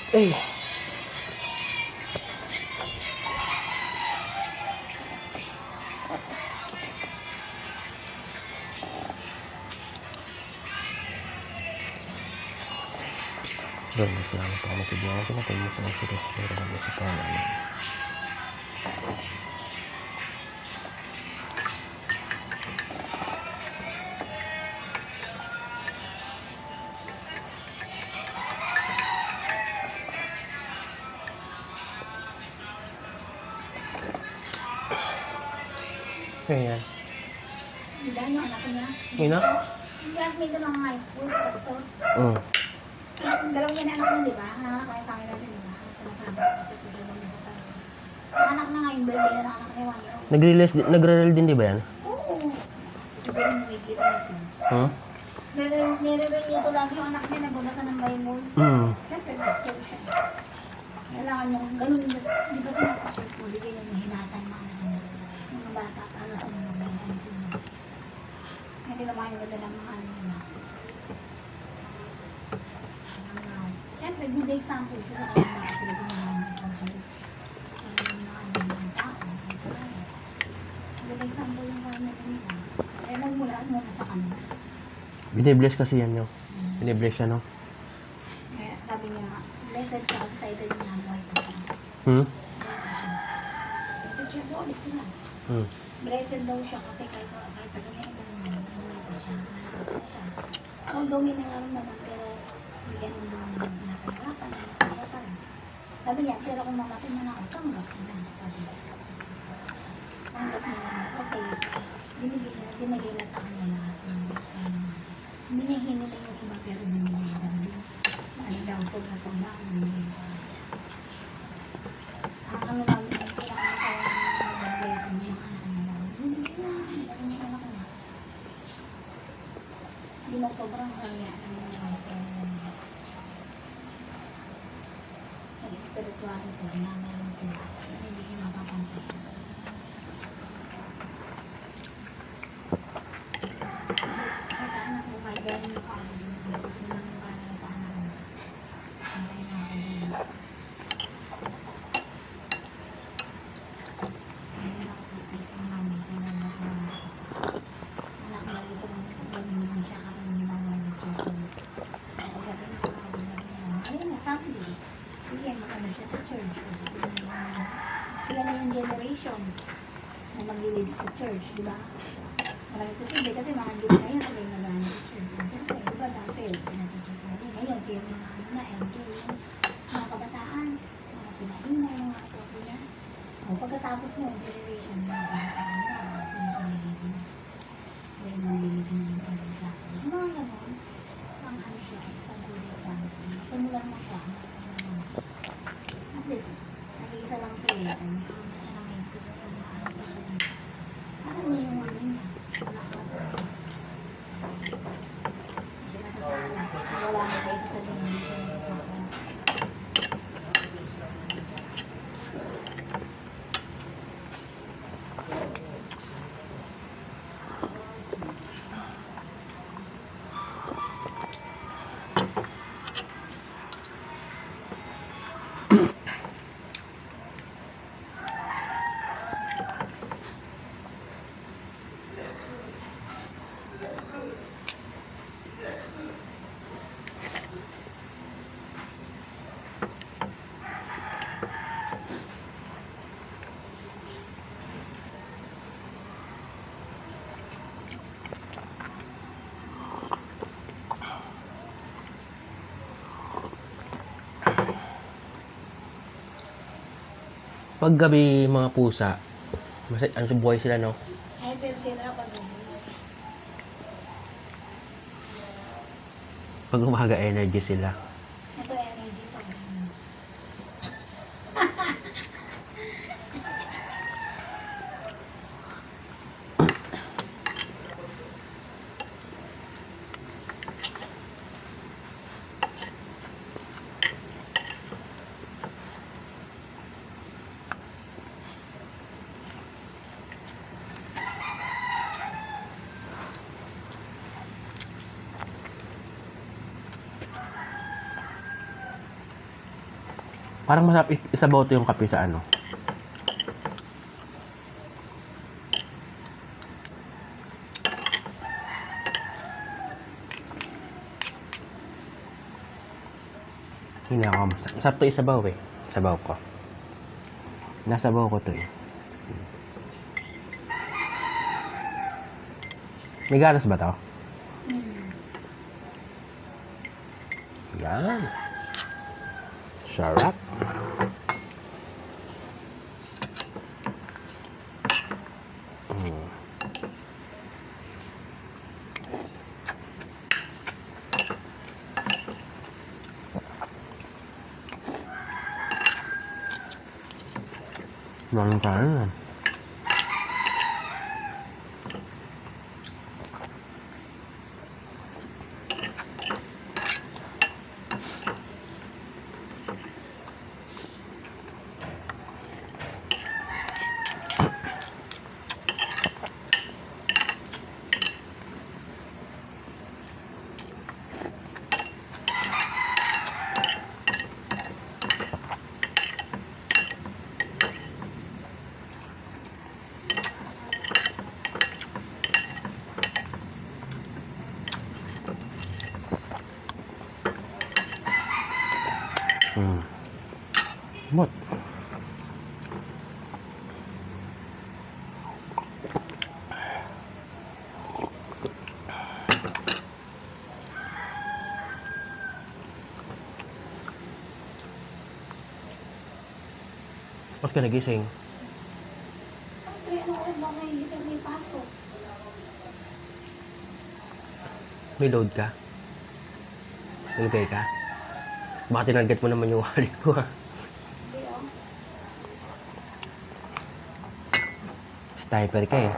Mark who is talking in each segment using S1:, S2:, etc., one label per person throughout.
S1: Eh. Doon, salamat ako sa Diyos. Pinatay sa mga sitas pero kami sa kanan. Ayan.
S2: Hindi, yung anak niya.
S1: Ina?
S2: Yung classmate ko ng high school, pastor. Yung dalawa niya na anak niya, di ba? Nanganak kayo sa akin natin, di ba? Anak na nga yung birthday na anak niya, 1 year old.
S1: Nagre-rel din, di ba yan?
S2: Oo. Ito rin yung nakikita natin. Nire-rel niya ito lagi yung anak niya, nabulasan ng Bible. Siyempre, pastor siya. Kailangan yung ganun din. Di ba ito magpapagpuli kayo yung hinasan mga anak niya? Mga bata, para sa mga mga hindi naman yung ganda ng mga ano nila. Siyempre, good example sila kaya mga sila gumawa ng isang church. Yung mga ano ng tao. Good example yung kaya nila. Kaya nagmulaan muna sa kanila.
S1: Binibless kasi yan, no? Binibless siya, no?
S2: Kaya sabi niya, blessed siya kasi sa ito niya ang buhay pa siya. Blessed siya. Picture ko ulit sila. Blessed daw siya kasi kahit sa ganyan buhay pa siya. Blessed siya. Although may nangaroon naman pero bigyan ng doon na napahirapan. Sabi niya, pero kung mamatay man ako, tanggap na. Tanggap na naman kasi binigay na sa kanya lahat. Hindi niya hinila yung iba pero binigay na daw. Ano daw, sobra-sobra ang binigay sa kanya. Ang ano namin, ang pinakamasaya ng mag-blessing yung anak niya. Hindi na anak niya. Hindi na sobrang kanya ang nag-spirituality na meron sila. Hindi kayo mapapantay. Sa anak mo, kahit gano'n mo ka-ano din. Hindi naman para sa anak mo. Ay, nakakalimutan. Ay, nakakalimutan ang mami. Kaya nakakalimutan. Anak mo, ito hindi siya kakalimutan ng church. Ay, gabi na kakalimutan. Ayun na, sabi din. Sige, makano siya sa church. Sila na yung generations na mag-lead sa church, di ba? Marami posible kasi mga lead na yun, sila yung nag-ano sa church. Siyempre, di ba dati, pinatutulog na rin. Ngayon, sila yung mga ano na, MJ, mga kabataan, mga sinahinay, mga kapatid niya. O, pagkatapos mo, generation, mga kabataan na, sila kanilid na. Dahil mag-lead na yung pagod sa akin. Mga ganon, ang ano siya, isang good example. Simulan mo siya, at least, nag-iisa lang sila. Ano siya na may ano niya yung ano niya? Wala na kayo sa tabi niya.
S1: Pag gabi mga pusa, ano sa buhay sila, no?
S2: Ay, pero sila pag
S1: Pag umaga, energy sila.
S2: ito energy pag
S1: Parang masarap isabaw to yung kape sa ano. Hindi ako. Masarap to isabaw eh. Sabaw ko. Nasabaw ko to eh. May gatas ba to? Yan. Sarap. Maraming kain. What? Ba't ka nagising?
S2: Ano ko ba may pasok?
S1: May load ka? Nalagay ka? Baka tinarget mo naman yung wallet ko ha.
S2: Hindi oh.
S1: Sniper ka eh.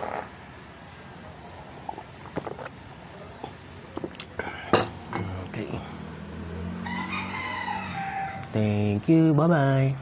S1: Okay. Thank you. Bye-bye.